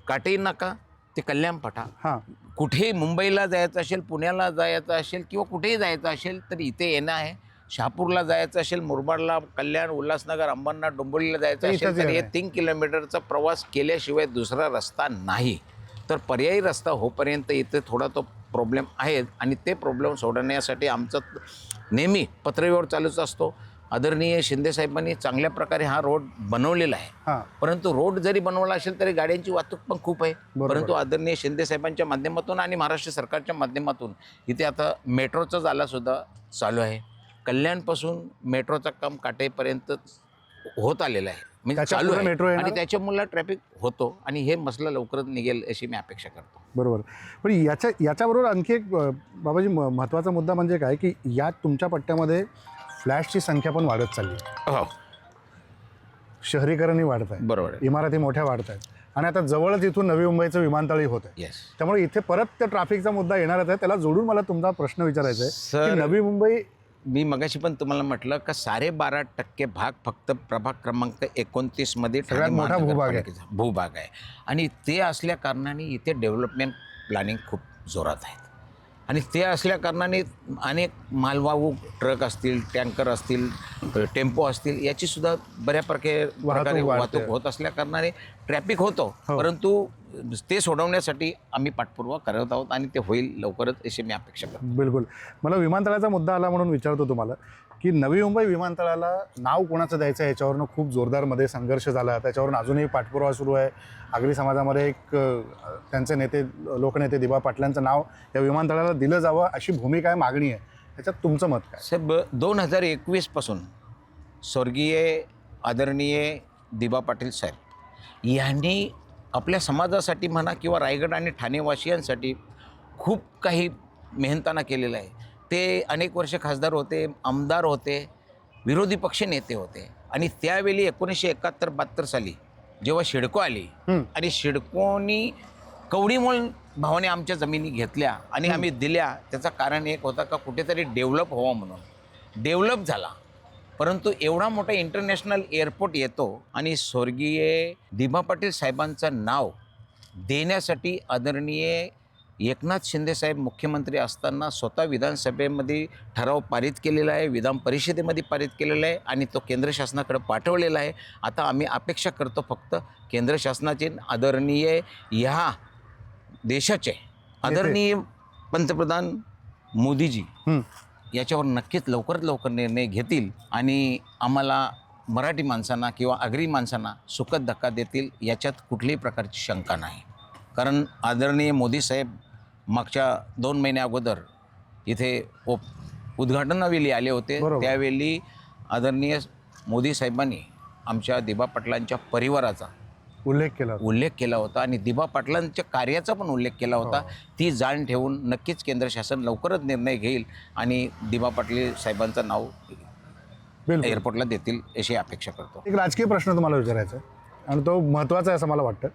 काटेई नाका ते कल्याण फाटा, हां. कुठेही मुंबईला जायचं असेल, पुण्याला जायचं असेल किंवा कुठेही जायचं असेल तर इथे येणं आहे. शहापूरला जायचं असेल, मुरबाडला, कल्याण, उल्हासनगर, अंबरनाथ, डोंबिवलीला जायचं असेल तर हे 3 किलोमीटरचा प्रवास केल्याशिवाय दुसरा रस्ता नाही. तर पर्यायी रस्ता होईपर्यंत इथे थोडा तो प्रॉब्लेम आहे आणि ते प्रॉब्लेम सोडवण्यासाठी आमचं नेहमी पत्रव्यवहार चालूच असतो. आदरणीय शिंदे साहेबांनी चांगल्या प्रकारे हा रोड बनवलेला आहे. हां. परंतु रोड जरी बनवला असेल तरी गाड्यांची वाहतूक पण खूप आहे. बरोबर. परंतु आदरणीय शिंदे साहेबांच्या माध्यमातून आणि महाराष्ट्र सरकारच्या माध्यमातून इथे आता मेट्रोचा जालासुद्धा चालू आहे. कल्याणपासून मेट्रोचं काम काटेपर्यंत होत आलेलं आहे, म्हणजे त्याच्या चालू पुढे आहे. मेट्रो येणार? आणि त्याच्यामुळे ट्रॅफिक होतो आणि हे मसला लवकरच निघेल अशी मी अपेक्षा करतो. बरोबर. पण याच्याबरोबर आणखी एक बाबाजी महत्त्वाचा मुद्दा म्हणजे काय की या तुमच्या पट्ट्यामध्ये फ्लॅटची संख्या पण वाढत चालली आहे. हो, शहरीकरणही वाढत आहे, बरोबर आहे. इमारती मोठ्या वाढत आहेत आणि आता जवळच इथून नवी मुंबईचं विमानतळही होत आहे. येस त्यामुळे इथे परत त्या ट्रॅफिकचा मुद्दा येणारच आहे. त्याला जोडून मला तुमचा प्रश्न विचारायचा आहे सर, की नवी मुंबई, मी मगाशी पण तुम्हाला म्हटलं का 12.5% भाग फक्त प्रभाग क्रमांक 29 मध्ये सगळ्यात मोठा भूभाग आहे. भूभाग आहे आणि ते असल्या कारणाने इथे डेव्हलपमेंट प्लॅनिंग खूप जोरात आहेत आणि ते असल्याकारणाने अनेक मालवाहू ट्रक असतील, टँकर असतील, टेम्पो असतील, याचीसुद्धा बऱ्या प्रकारे वाहतूक वाहतूक होत असल्याकारणाने ट्रॅफिक होतो. परंतु ते सोडवण्यासाठी आम्ही पाठपुरावा करत आहोत आणि ते होईल लवकरच अशी मी अपेक्षा करतो. बिलकुल. मला विमानतळाचा मुद्दा आला म्हणून विचारतो तुम्हाला की नवी मुंबई विमानतळाला नाव कोणाचं द्यायचं याच्यावरनं खूप जोरदारमध्ये संघर्ष झाला. त्याच्यावरून अजूनही पाठपुरावा सुरू आहे. आगरी समाजामध्ये एक त्यांचे नेते, लोकनेते दिबा पाटलांचं नाव या विमानतळाला दिलं जावं अशी भूमिका आहे, मागणी आहे. त्याच्यात तुमचं मत काय? साहेब, 2021 पासून स्वर्गीय आदरणीय दिबा पाटील साहेब यांनी आपल्या समाजासाठी म्हणा किंवा रायगड आणि ठाणेवासियांसाठी खूप काही मेहनताना केलेलं आहे. ते अनेक वर्ष खासदार होते, आमदार होते, विरोधी पक्ष नेते होते आणि त्यावेळी 1971-72 साली जेव्हा सिडको आली आणि सिडकोनी कवडीमोल भावाने आमच्या जमिनी घेतल्या आणि आम्ही दिल्या, त्याचं कारण एक होतं का कुठेतरी डेव्हलप व्हावं म्हणून. डेव्हलप झाला, परंतु एवढा मोठा इंटरनॅशनल एअरपोर्ट येतो आणि स्वर्गीय दिबा पाटील साहेबांचं नाव देण्यासाठी आदरणीय एकनाथ शिंदे साहेब मुख्यमंत्री असताना स्वतः विधानसभेमध्ये ठराव पारित केलेला आहे, विधान परिषदेमध्ये पारित केलेला आहे आणि तो केंद्र शासनाकडे पाठवलेला आहे. आता आम्ही अपेक्षा करतो फक्त केंद्र शासनाचे आदरणीय ह्या देशाचे आदरणीय पंतप्रधान मोदीजी याच्यावर नक्कीच लवकरात लवकर निर्णय घेतील आणि आम्हाला मराठी माणसांना किंवा आगरी माणसांना सुखद धक्का देतील याच्यात कुठल्याही प्रकारची शंका नाही. कारण आदरणीय मोदी साहेब मागच्या 2 महिन्या अगोदर इथे उद्घाटनावेळी आले होते. त्यावेळी आदरणीय मोदी साहेबांनी आमच्या दिबा पाटलांच्या परिवाराचा उल्लेख केला होता आणि दिबा पाटलांच्या कार्याचा पण उल्लेख केला होता. ती जाण ठेवून नक्कीच केंद्र शासन लवकरच निर्णय घेईल आणि दिबा पाटील साहेबांचं नाव एअरपोर्टला देतील अशी अपेक्षा करतो. एक राजकीय प्रश्न तुम्हाला विचारायचा आहे आणि तो महत्त्वाचा आहे असं मला वाटतं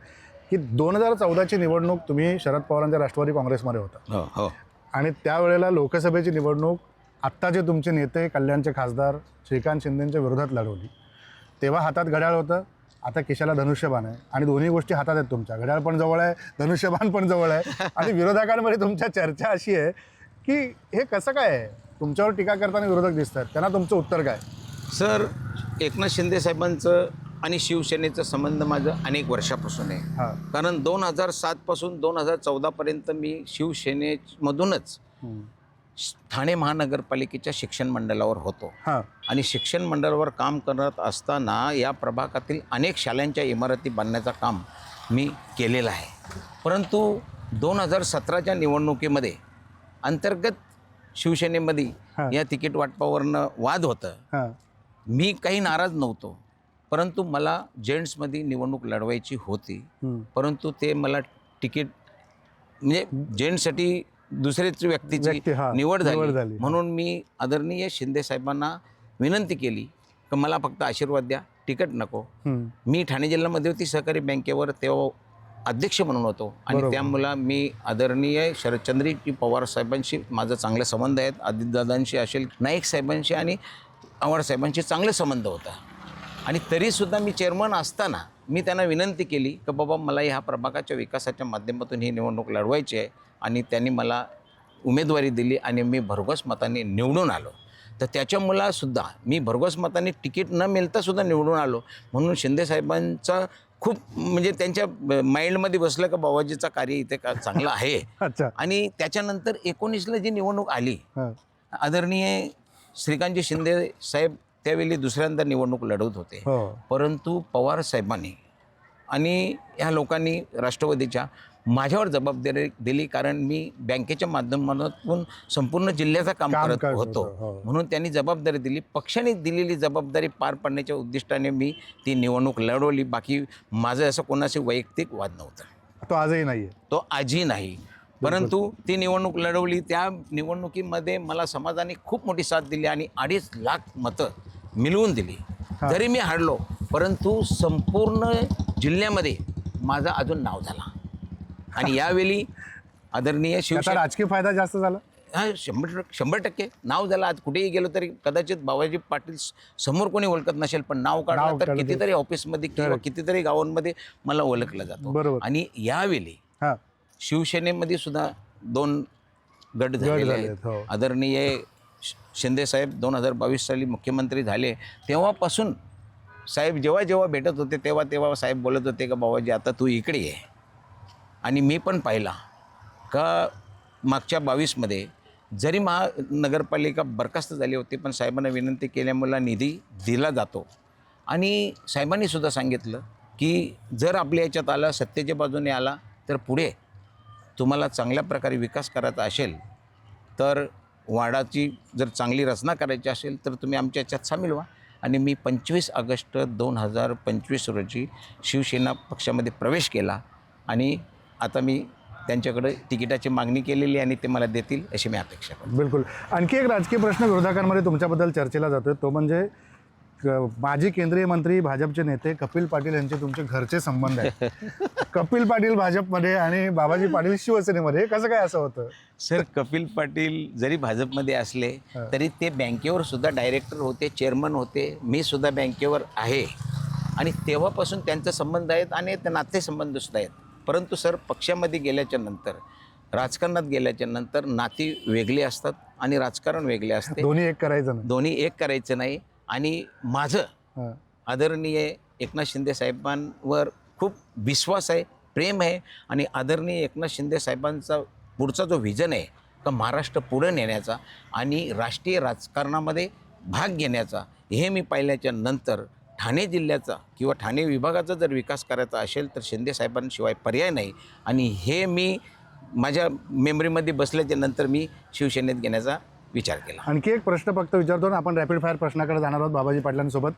की 2014ची निवडणूक तुम्ही शरद पवारांच्या राष्ट्रवादी काँग्रेसमध्ये होता. हो. आणि त्यावेळेला लोकसभेची निवडणूक आत्ता जे तुमचे नेते कल्याणचे खासदार श्रीकांत शिंदेंच्या विरोधात लढवली, तेव्हा हातात घड्याळ होतं, आता खिशाला धनुष्यबाण आहे आणि दोन्ही गोष्टी हातात आहेत तुमच्या. घड्याळ पण जवळ आहे, धनुष्यबाण पण जवळ आहे आणि विरोधकांमध्ये तुमच्या चर्चा अशी आहे की हे कसं काय आहे? तुमच्यावर टीका करताना विरोधक दिसतात, त्यांना तुमचं उत्तर काय? सर, एकनाथ शिंदे साहेबांचं आणि शिवसेनेचा संबंध माझं अनेक वर्षापासून आहे. कारण 2007 पासून 2014पर्यंत मी शिवसेनेमधूनच ठाणे महानगरपालिकेच्या शिक्षण मंडळावर होतो आणि शिक्षण मंडळावर काम करत असताना या प्रभागातील अनेक शाळांच्या इमारती बांधण्याचं काम मी केलेलं आहे. परंतु 2017च्या निवडणुकीमध्ये अंतर्गत शिवसेनेमध्ये या तिकीट वाटपावरनं वाद होतं. मी काही नाराज नव्हतो, परंतु मला जेंट्समध्ये निवडणूक लढवायची होती. परंतु ते मला तिकीट म्हणजे जेंट्ससाठी दुसऱ्याच व्यक्तीची निवड झाली म्हणून मी आदरणीय शिंदे साहेबांना विनंती केली की मला फक्त आशीर्वाद द्या, तिकीट नको. मी ठाणे जिल्ह्यामध्ये होती सहकारी बँकेवर तेव्हा अध्यक्ष म्हणून होतो आणि त्यामुळं मी आदरणीय शरदचंद्रजी पवार साहेबांशी माझा चांगले संबंध आहेत. आदित्यदादांशी असेल, नाईक साहेबांशी आणि आव्हाड साहेबांशी चांगले संबंध होता आणि तरीसुद्धा मी चेअरमन असताना मी त्यांना विनंती केली की बाबा मला ह्या प्रभागाच्या विकासाच्या माध्यमातून ही निवडणूक लढवायची आहे आणि त्यांनी मला उमेदवारी दिली आणि मी भरघोस मताने निवडून आलो. तर त्याच्यामुळंसुद्धा मी भरघोस मताने तिकीट न मिळतासुद्धा निवडून आलो. म्हणून शिंदेसाहेबांचा खूप म्हणजे त्यांच्या माइंडमध्ये बसलं का बाबाजीचं कार्य इथे का चांगलं आहे. आणि त्याच्यानंतर 19ला जी निवडणूक आली, आदरणीय श्रीकांतजी शिंदे साहेब त्यावेळी दुसऱ्यांदा निवडणूक लढवत होते. परंतु पवार साहेबांनी आणि ह्या लोकांनी राष्ट्रवादीच्या माझ्यावर जबाबदारी दिली, कारण मी बँकेच्या माध्यमातून संपूर्ण जिल्ह्याचं काम करत होतो. म्हणून त्यांनी जबाबदारी दिली. पक्षाने दिलेली जबाबदारी पार पाडण्याच्या उद्दिष्टाने मी ती निवडणूक लढवली. बाकी माझं असं कोणाशी वैयक्तिक वाद नव्हता. तो आजही नाही आहे. तो आजही नाही. परंतु ती निवडणूक लढवली. त्या निवडणुकीमध्ये मला समाजाने खूप मोठी साथ दिली आणि 2.5 लाख मतं मिळवून दिली. जरी मी हारलो, परंतु संपूर्ण जिल्ह्यामध्ये माझं अजून नाव झाला आणि यावेळी आदरणीय शिवसेना राजकीय फायदा जास्त झाला. 100% नाव झालं. आज कुठेही गेलो तरी कदाचित बाबाजी पाटील समोर कोणी ओळखत नसेल, पण नाव काढलं तर कितीतरी ऑफिसमध्ये किंवा कितीतरी गावांमध्ये मला ओळखलं जातं. आणि यावेळी शिवसेनेमध्ये सुद्धा 2 गट झालेले झालेत, आहेत. हो. आदरणीय शिंदेसाहेब 2022 साली मुख्यमंत्री झाले तेव्हापासून साहेब जेव्हा जेव्हा भेटत होते तेव्हा तेव्हा साहेब बोलत होते का बाबाजी आता तू इकडे ये. आणि मी पण पाहिला का मागच्या 22मध्ये जरी महानगरपालिका बरखास्त झाली होती पण साहेबांना विनंती केल्यामुळे निधी दिला जातो. आणि साहेबांनी सुद्धा सांगितलं की जर आपल्या याच्यात आला सत्तेच्या बाजूने आला तर पुढे तुम्हाला चांगल्या प्रकारे विकास करायचा असेल तर वार्डाची जर चांगली रचना करायची असेल तर तुम्ही आमच्या याच्यात सामील व्हा. आणि मी 25 ऑगस्ट 2025 रोजी शिवसेना पक्षामध्ये प्रवेश केला आणि आता मी त्यांच्याकडे तिकिटाची मागणी केलेली आणि ते मला देतील अशी मी अपेक्षा करतो. बिलकुल. आणखी एक राजकीय प्रश्न विरोधकांमध्ये तुमच्याबद्दल चर्चेला जातोय तो म्हणजे माजी केंद्रीय मंत्री भाजपचे नेते कपिल पाटील यांचे तुमचे घरचे संबंध आहेत. कपिल पाटील भाजपमध्ये आणि बाबाजी पाटील शिवसेनेमध्ये कसं काय असं होतं? सर कपिल पाटील जरी भाजपमध्ये असले तरी ते बँकेवर सुद्धा डायरेक्टर होते, चेअरमन होते. मी सुद्धा बँकेवर आहे आणि तेव्हापासून त्यांचे संबंध आहेत आणि ते नातेसंबंध सुद्धा आहेत. परंतु सर पक्षामध्ये गेल्याच्या नंतर राजकारणात गेल्याच्या नंतर नाती वेगळी असतात आणि राजकारण वेगळे असते. दोन्ही एक करायचं नाही. दोन्ही एक करायचं नाही. आणि माझं आदरणीय एकनाथ शिंदे साहेबांवर खूप विश्वास आहे, प्रेम आहे आणि आदरणीय एकनाथ शिंदे साहेबांचा पुढचा जो व्हिजन आहे का महाराष्ट्र पुढे नेण्याचा आणि राष्ट्रीय राजकारणामध्ये भाग घेण्याचा हे मी पाहिल्याच्या नंतर ठाणे जिल्ह्याचा किंवा ठाणे विभागाचा जर विकास करायचा असेल तर शिंदे साहेबांशिवाय पर्याय नाही. आणि हे मी माझ्या मेमरीमध्ये बसल्याच्या नंतर मी शिवसेनेत घेण्याचा विचार केला. आणखी एक प्रश्न फक्त विचारतो ना, आपण रॅपिड फायर प्रश्नाकडे जाणार आहोत बाबाजी पाटलांसोबत.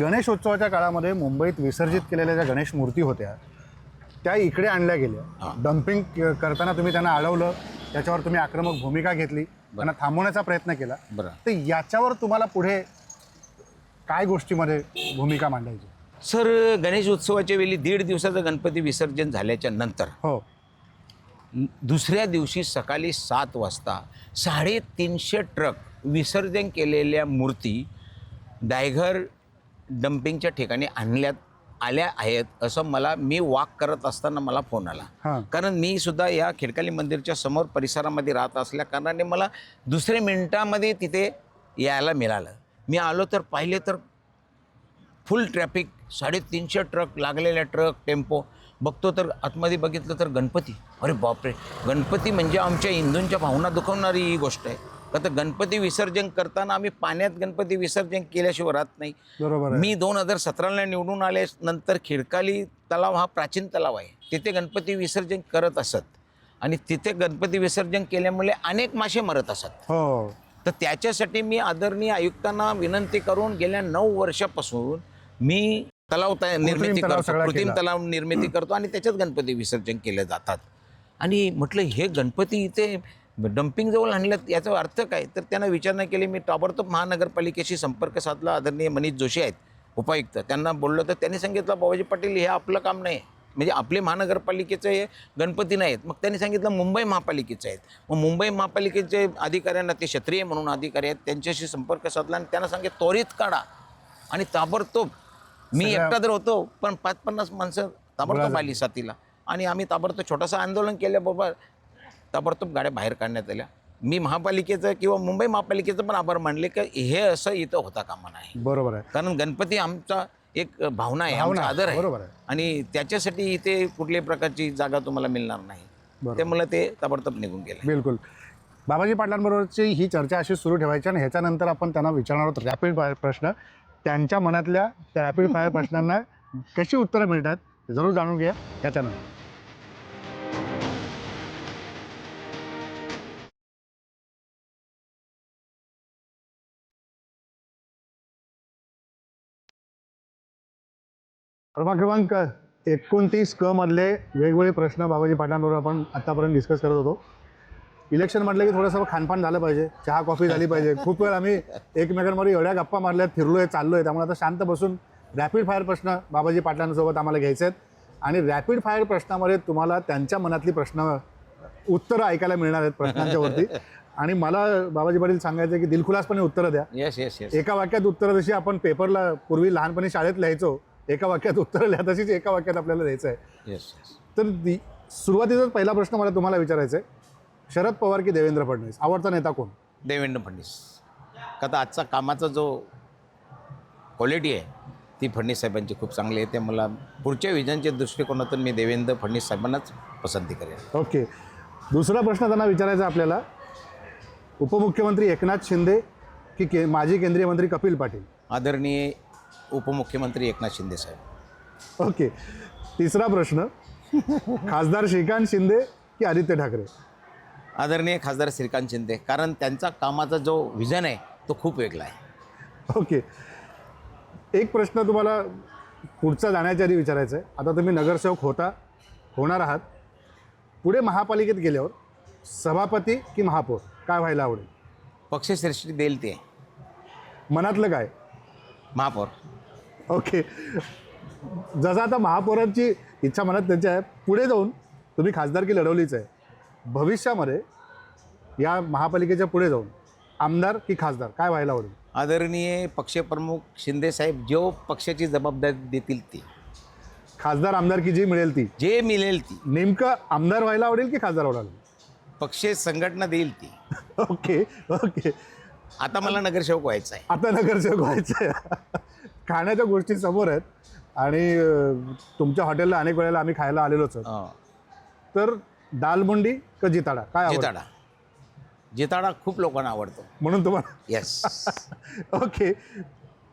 गणेशोत्सवाच्या काळामध्ये मुंबईत विसर्जित केलेल्या ज्या गणेश मूर्ती होत्या त्या इकडे आणल्या गेल्या. डम्पिंग करताना तुम्ही त्यांना अडवलं, त्याच्यावर तुम्ही आक्रमक भूमिका घेतली, त्यांना थांबवण्याचा प्रयत्न केला. बरं. तर याच्यावर तुम्हाला पुढे काय गोष्टीमध्ये भूमिका मांडायची? सर गणेश उत्सवाच्या वेळी 1.5 दिवसाचं गणपती विसर्जन झाल्याच्या नंतर हो, दुसऱ्या दिवशी सकाळी 7 वाजता 350 ट्रक विसर्जन केलेल्या मूर्ती दायघर डम्पिंगच्या ठिकाणी आल्या आहेत असं मी वॉक करत असताना मला फोन आला. कारण मी सुद्धा या खिडकाली मंदिरच्या समोर परिसरामध्ये राहत असल्या कारणाने मला दुसऱ्या मिनिटामध्ये तिथे यायला मिळालं. मी आलो तर पाहिले तर फुल ट्रॅफिक, 350 ट्रक लागलेल्या, ट्रक टेम्पो. बघतो तर आतमध्ये बघितलं तर गणपती. अरे बापरे, गणपती म्हणजे आमच्या हिंदूंच्या भावना दुखवणारी ही गोष्ट आहे. का तर गणपती विसर्जन करताना आम्ही पाण्यात गणपती विसर्जन केल्याशिवाय राहत नाही. बरोबर. मी 2017ला निवडून आल्यानंतर खिडकाली तलाव हा प्राचीन तलाव आहे, तिथे गणपती विसर्जन करत असत आणि तिथे गणपती विसर्जन केल्यामुळे अनेक मासे मरत असत. हो. तर त्याच्यासाठी मी आदरणीय आयुक्तांना विनंती करून गेल्या 9 वर्षापासून मी तलाव निर्मिती करतो, कृत्रिम तलाव निर्मिती करतो आणि त्याच्यात गणपती विसर्जन केले जातात. आणि म्हटलं हे गणपती इथे डम्पिंगजवळ आणल्यात याचा अर्थ काय? तर त्यांना विचारणा केली. मी ताबडतोब महानगरपालिकेशी संपर्क साधला. आदरणीय मनीष जोशी आहेत उपायुक्त, त्यांना बोललो तर त्यांनी सांगितलं बाबाजी पाटील हे आपलं काम नाही, म्हणजे आपले महानगरपालिकेचे हे गणपती नाहीत. मग त्यांनी सांगितलं मुंबई महापालिकेचे आहेत. मग मुंबई महापालिकेचे अधिकाऱ्यांना, ते क्षत्रिय म्हणून अधिकारी आहेत, त्यांच्याशी संपर्क साधला आणि त्यांना सांगितलं त्वरित काढा. आणि ताबडतोब मी एकटा तर होतो पण 5-50 माणसं ताबडतोब आली साथीला आणि आम्ही ताबडतोब छोटंसं आंदोलन केलं. बाबा ताबडतोब गाड्या बाहेर काढण्यात आल्या. मी महापालिकेचं किंवा मुंबई महापालिकेचं पण आभार मानले की हे असं इथं होता कामा नाही. बरोबर आहे. कारण गणपती आमचा एक भावना आहे, आमचा आदर आहे. बरोबर आहे. आणि त्याच्यासाठी इथे कुठल्याही प्रकारची जागा तुम्हाला मिळणार नाही. त्यामुळे ते ताबडतोब निघून गेले. बिलकुल. बाबाजी पाटलांबरोबरची ही चर्चा अशी सुरू ठेवायची आणि ह्याच्यानंतर आपण त्यांना विचारणार आहोत रॅपिड फायर प्रश्न. त्यांच्या मनातल्या त्या रॅपिड फायर प्रश्नांना कशी उत्तरं मिळतात ते जरूर जाणून घ्या ह्याच्यानंतर. क्रमांक 29 क मधले वेगवेगळे प्रश्न बाबाजी पाटलांबरोबर आपण आत्तापर्यंत डिस्कस करत होतो. इलेक्शन म्हटलं की थोडंसं खानपान झालं पाहिजे, चहा कॉफी झाली पाहिजे. खूप वेळ आम्ही एकमेकांमध्ये एवढ्या गप्पा मारल्यात, फिरलोय, चाललोय. त्यामुळे आता शांत बसून रॅपिड फायर प्रश्न बाबाजी पाटलांसोबत आम्हाला घ्यायचे आहेत. आणि रॅपिड फायर प्रश्नामध्ये तुम्हाला त्यांच्या मनातली उत्तरं ऐकायला मिळणार आहेत प्रश्नांच्यावरती. आणि मला बाबाजी पाटील सांगायचं की दिलखुलासपणे उत्तरं द्या. Yes yes yes. एका वाक्यात उत्तरं, जशी आपण पेपरला पूर्वी लहानपणी शाळेत लिहायचो एका वाक्यात उत्तरं लिहा, तशीच एका वाक्यात आपल्याला द्यायचं आहे. Yes yes. तर सुरुवातीचाच पहिला प्रश्न मला तुम्हाला विचारायचा आहे, शरद पवार की देवेंद्र फडणवीस, आवडता नेता कोण? देवेंद्र फडणवीस. का तर आजचा कामाचा जो क्वालिटी आहे ती फडणवीस साहेबांची खूप चांगली आहे. ते मला पुढच्या विजनच्या दृष्टिकोनातून मी देवेंद्र फडणवीस साहेबांनाच पसंती करेन. ओके. दुसरा प्रश्न त्यांना विचारायचा आपल्याला, उपमुख्यमंत्री एकनाथ शिंदे की माजी केंद्रीय मंत्री कपिल पाटील? आदरणीय उपमुख्यमंत्री एकनाथ शिंदे साहेब. ओके. तिसरा प्रश्न, खासदार श्रीकांत शिंदे की आदित्य ठाकरे? आदरणीय खासदार श्रीकांत शिंदे, कारण त्यांचा कामाचा जो विजन आहे तो खूप वेगळा आहे. ओके. एक प्रश्न तुम्हाला पुढचा जाण्याच्या आधी विचारायचा आहे. आता तुम्ही नगरसेवक होणार आहात, पुढे महापालिकेत गेल्यावर सभापती की महापौर, काय व्हायला आवडेल? पक्षश्रेष्ठी देईल ते मनातलं काय? महापौर. ओके. जसं आता महापौरांची इच्छा मनात त्यांची आहे, पुढे जाऊन तुम्ही खासदारकी लढवलीच आहे, भविष्यामध्ये या महापालिकेच्या पुढे जाऊन आमदार की खासदार, काय व्हायला आवडेल? आदरणीय पक्षप्रमुख शिंदेसाहेब जो पक्षाची जबाबदारी देतील ती, खासदार आमदारकी जी मिळेल ती, जे मिळेल ती, नेमकं आमदार व्हायला आवडेल की खासदार व्हायला आवडेल? पक्ष संघटना देईल ती. ओके. ओके. आता मला नगरसेवक व्हायचं आहे. आता नगरसेवक व्हायचं आहे. खाण्याच्या गोष्टी समोर आहेत आणि तुमच्या हॉटेलला अनेक वेळेला आम्ही खायला आलेलोच आहोत. तर दालमुंडी का जिताडा, काय आवडतं? जिताडा. जिताडा खूप लोकांना आवडतो म्हणून तुम्हाला. येस. ओके.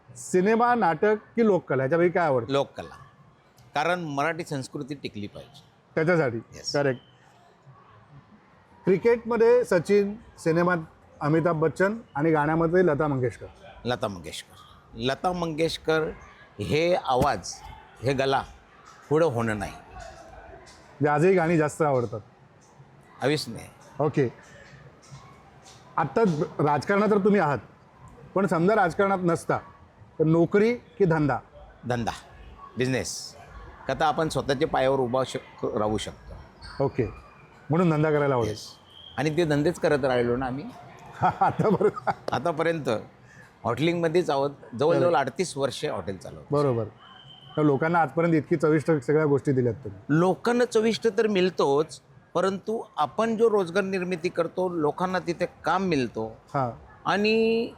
सिनेमा, नाटक की लोककला, ह्याच्यापैकी काय आवडतं? लोककला, कारण मराठी संस्कृती टिकली पाहिजे त्याच्यासाठी. Yes. करेक्ट. क्रिकेटमध्ये सचिन, सिनेमात अमिताभ बच्चन आणि गाण्यामध्ये लता मंगेशकर? लता मंगेशकर. लता मंगेशकर हे आवाज, हे गला पुढं होणं नाही. जे आजही गाणी जास्त आवडतात. अविस्मरणीय. ओके. आत्ता राजकारणात तर तुम्ही आहात, पण समजा राजकारणात नसता तर नोकरी की धंदा? धंदा, बिझनेस. का तर आपण स्वतःच्या पायावर उभा राहू शकतो. ओके. म्हणून धंदा करायला आवडेल. आणि ते धंदेच करत राहिलो ना आम्ही आता बरोबर. आतापर्यंत. हॉटेलिंगमध्येच आहोत, जवळजवळ 38 वर्षे हॉटेल चालवतो. बरोबर. तर लोकांना आजपर्यंत इतकी चविष्ट सगळ्या गोष्टी दिल्यात तुम्ही. लोकांना चविष्ट तर मिळतोच, परंतु आपण जो रोजगार निर्मिती करतो, लोकांना तिथे काम मिळतो हां, आणि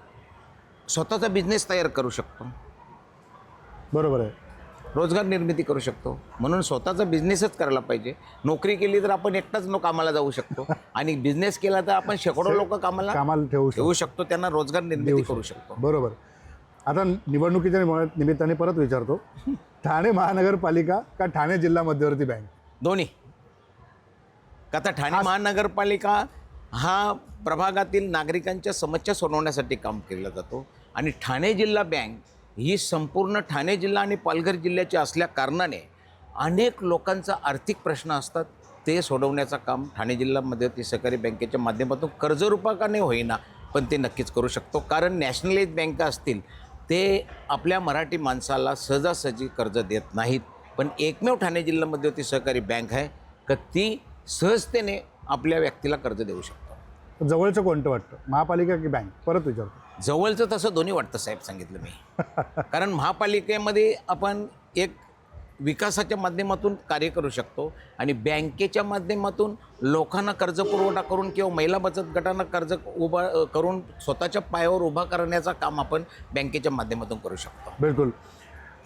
स्वतःचा बिझनेस तयार करू शकतो, बरोबर आहे. रोजगार निर्मिती करू शकतो. म्हणून स्वतःचा बिझनेसच करायला पाहिजे. नोकरी केली तर आपण एकटाच कामाला जाऊ शकतो आणि बिझनेस केला तर आपण शेकडो लोक कामाला ठेवू ठेवू शकतो, त्यांना रोजगार निर्मिती करू शकतो. बरोबर. आता निवडणुकीच्या निमित्ताने परत विचारतो, ठाणे महानगरपालिका का ठाणे जिल्हा मध्यवर्ती बँक? दोन्ही. का तर ठाणे महानगरपालिका हा प्रभागातील नागरिकांच्या समस्या सोडवण्यासाठी काम केला जातो आणि ठाणे जिल्हा बँक ही संपूर्ण ठाणे जिल्हा आणि पालघर जिल्ह्याची असल्या कारणाने अनेक लोकांचा आर्थिक प्रश्न असतात, ते सोडवण्याचं काम ठाणे जिल्हा मध्यवर्ती सहकारी बँकेच्या माध्यमातून कर्जरूपाने होईना पण ते नक्कीच करू शकतो. कारण नॅशनलाइज बँका असतील ते आपल्या मराठी माणसाला सहजासहजी कर्ज देत नाहीत, पण एकमेव ठाणे जिल्हा मध्यवर्ती सहकारी बँक आहे का ती सहजतेने आपल्या व्यक्तीला कर्ज देऊ शकतो. जवळचं कोणतं वाटतं, महापालिका की बँक? परत विचारतो. जवळचं तसं दोन्ही वाटतं साहेब, सांगितलं मी. कारण महापालिकेमध्ये आपण एक विकासाच्या माध्यमातून कार्य करू शकतो आणि बँकेच्या माध्यमातून लोकांना कर्ज पुरवठा करून किंवा महिला बचत गटांना कर्ज उभा करून स्वतःच्या पायावर उभा करण्याचं काम आपण बँकेच्या माध्यमातून करू शकतो. बिलकुल.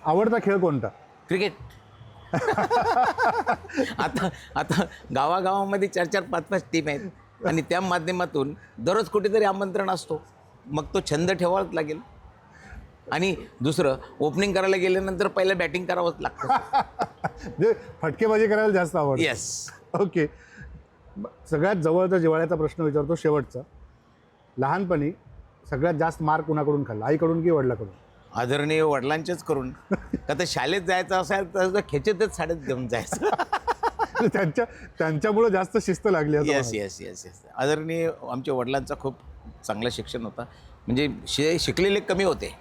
आवडता खेळ कोणता? क्रिकेट. आता गावागावामध्ये 4-4, 5-5 टीम आहेत आणि त्या माध्यमातून दररोज कुठेतरी आमंत्रण असतो, मग तो छंद ठेवावाच लागेल. आणि दुसरं, ओपनिंग करायला गेल्यानंतर पहिलं बॅटिंग करावंच लागतं. म्हणजे फटकेबाजी करायला जास्त आवडतं. येस. ओके. सगळ्यात जवळचा जिव्हाळ्याचा प्रश्न विचारतो, शेवटचा. लहानपणी सगळ्यात जास्त मार कुणाकडून खाल्ला, आईकडून की वडिलाकडून? आदरणीय वडिलांचेच करून. का तर शाळेत जायचं असेल तर खेचेतच शाळेत घेऊन जायचं. त्यांच्यामुळे जास्त शिस्त लागली असं येस मला. Yes yes yes. आदरणीय आमच्या वडिलांचा खूप चांगलं शिक्षण होता. म्हणजे शिकलेले कमी होते,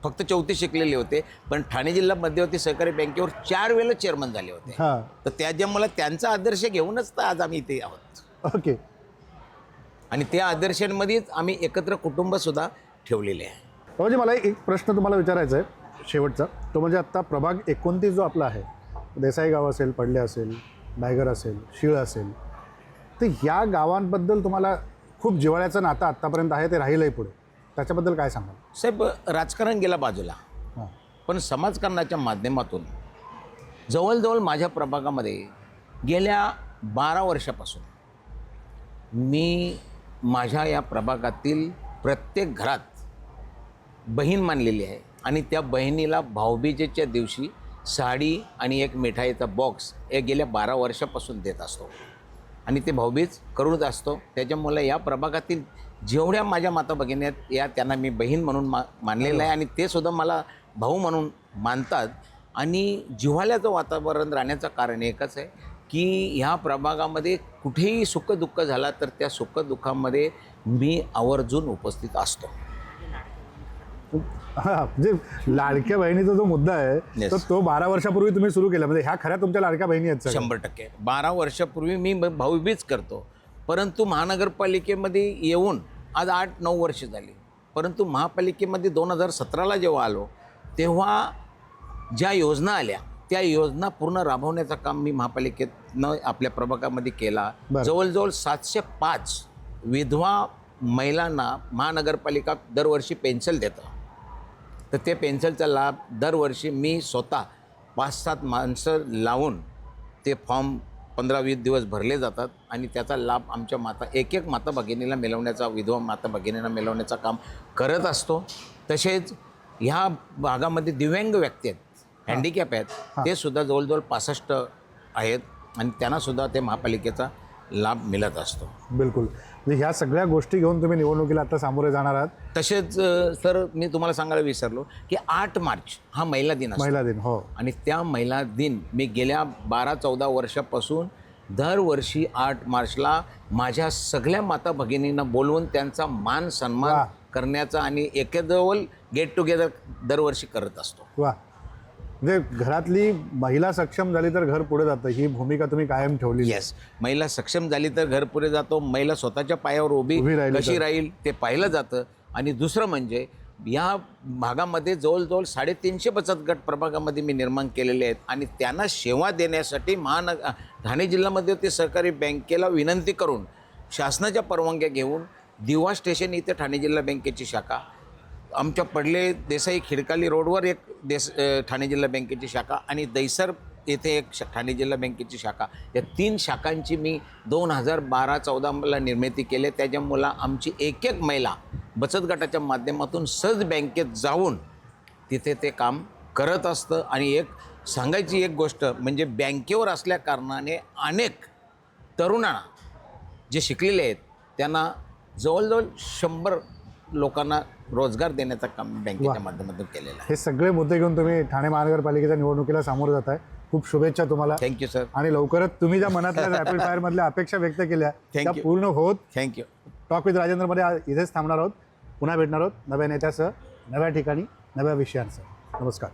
फक्त 34 शिकलेले होते, पण ठाणे जिल्हा मध्यवर्ती सहकारी बँकेवर 4 वेळेला चेअरमन झाले होते. हां. तर त्याच्यामुळे त्यांचा आदर्श घेऊनच तर आज आम्ही इथे आहोत. ओके. आणि त्या आदर्शांमध्येच आम्ही एकत्र कुटुंबसुद्धा ठेवलेले आहे. म्हणजे मला एक प्रश्न तुम्हाला विचारायचा आहे शेवटचा, तो म्हणजे आत्ता प्रभाग 29 जो आपला आहे, देसाई गाव असेल, पडले असेल, डायगर असेल, शीळ असेल, तर ह्या गावांबद्दल तुम्हाला खूप जिव्हाळ्याचं नातं आत्तापर्यंत आहे, ते राहीलही पुढे. त्याच्याबद्दल काय सांगाल? साहेब, राजकारण गेला बाजूला, हां. पण समाजकारणाच्या माध्यमातून जवळजवळ माझ्या प्रभागामध्ये गेल्या 12 वर्षापासून मी माझ्या या प्रभागातील प्रत्येक घरात बहीण मानलेली आहे आणि त्या बहिणीला भाऊबीजेच्या दिवशी साडी आणि एक मिठाईचा बॉक्स हे गेल्या 12 वर्षापासून देत असतो आणि ते भाऊबीज करूनच असतो. त्याच्यामुळे या प्रभागातील जेवढ्या माझ्या माता भगिनी आहेत या त्यांना मी बहीण म्हणून मानलेलं आहे आणि ते सुद्धा मला भाऊ म्हणून मानतात. आणि जिव्हाळ्याचं वातावरण राहण्याचं कारण एकच आहे की ह्या प्रभागामध्ये कुठेही सुखदुःख झाला तर त्या सुखदुःखामध्ये मी आवर्जून उपस्थित असतो. हां, म्हणजे लाडक्या बहिणीचा जो मुद्दा आहे Yes. तर तो 12 वर्षापूर्वी तुम्ही सुरू केला, म्हणजे ह्या खऱ्या तुमच्या लाडक्या बहिणी आहेत सगळ्या. 100%. 12 वर्षापूर्वी मी भाऊबीज करतो, परंतु महानगरपालिकेमध्ये येऊन आज 8-9 वर्ष झाली. परंतु महापालिकेमध्ये 2017ला जेव्हा आलो तेव्हा ज्या योजना आल्या त्या योजना पूर्ण राबवण्याचं काम मी महापालिकेतनं आपल्या प्रभागामध्ये केला. बरं. जवळजवळ 705 विधवा महिलांना महानगरपालिका दरवर्षी पेन्शन देतं. तर ते पेन्शनचा लाभ दरवर्षी मी स्वतः 5-7 माणसं लावून ते फॉर्म 15-20 दिवस भरले जातात आणि त्याचा लाभ आमच्या एक माता भगिनीला मिळवण्याचा, विधवा माता भगिनीला मिळवण्याचं काम करत असतो. तसेच ह्या भागामध्ये दिव्यांग व्यक्ती आहेत, हँडिकॅप आहेत, ते सुद्धा जवळजवळ 65 आहेत आणि त्यांनासुद्धा ते महापालिकेचा लाभ मिळत असतो. बिलकुल. म्हणजे ह्या सगळ्या गोष्टी घेऊन तुम्ही निवडणुकीला आता सामोरे जाणार आहात. तसेच सर, मी तुम्हाला सांगायला विसरलो की 8 मार्च हा महिला दिन असतो. महिला दिन. हो. आणि त्या महिला दिन मी गेल्या 12-14 वर्षापासून दरवर्षी 8 मार्चला माझ्या सगळ्या माता भगिनींना बोलवून त्यांचा मान सन्मान वाह. करण्याचा आणि एकेजवळ गेट टुगेदर दरवर्षी करत असतो. वा, म्हणजे घरातली महिला सक्षम झाली तर घर पुढे जातं, ही भूमिका तुम्ही कायम ठेवली. येस, महिला सक्षम झाली तर घर पुढे जातो. महिला स्वतःच्या पायावर उभी राहिली कशी तर. राहील ते पाहिलं जातं. आणि दुसरं म्हणजे या भागामध्ये जवळजवळ 350 बचत गट प्रभागामध्ये मी निर्माण केलेले आहेत आणि त्यांना सेवा देण्यासाठी ठाणे जिल्ह्यामध्ये ते सहकारी बँकेला विनंती करून शासनाच्या परवानग्या घेऊन दिवा स्टेशन इथे ठाणे जिल्हा बँकेची शाखा, आमच्या पडले देसाई खिडकाली रोडवर एक ठाणे जिल्हा बँकेची शाखा आणि दैसर येथे एक ठाणे जिल्हा बँकेची शाखा, या 3 शाखांची मी 2012-14ला निर्मिती केली. त्याच्यामुळं आमची एक महिला बचत गटाच्या माध्यमातून सहज बँकेत जाऊन तिथे ते काम करत असतं. आणि एक सांगायची एक गोष्ट म्हणजे बँकेवर असल्या कारणाने अनेक तरुणांना जे शिकलेले आहेत त्यांना जवळजवळ 100 लोकांना रोजगार देण्याचं काम बँकेच्या माध्यमातून केलेलं आहे. हे सगळे मुद्दे घेऊन तुम्ही ठाणे महानगरपालिकेच्या निवडणुकीला सामोरे जात आहे. खूप शुभेच्छा तुम्हाला. Thank you sir. आणि लवकरच तुम्ही ज्या मनातल्या रॅपिड फायरमधल्या अपेक्षा व्यक्त केल्या त्या you. पूर्ण होत. थँक्यू. टॉक विथ राजेंद्रमध्ये इथेच थांबणार आहोत. पुन्हा भेटणार आहोत नव्या नेत्यासह, नव्या ठिकाणी, नव्या विषयांसह. नमस्कार.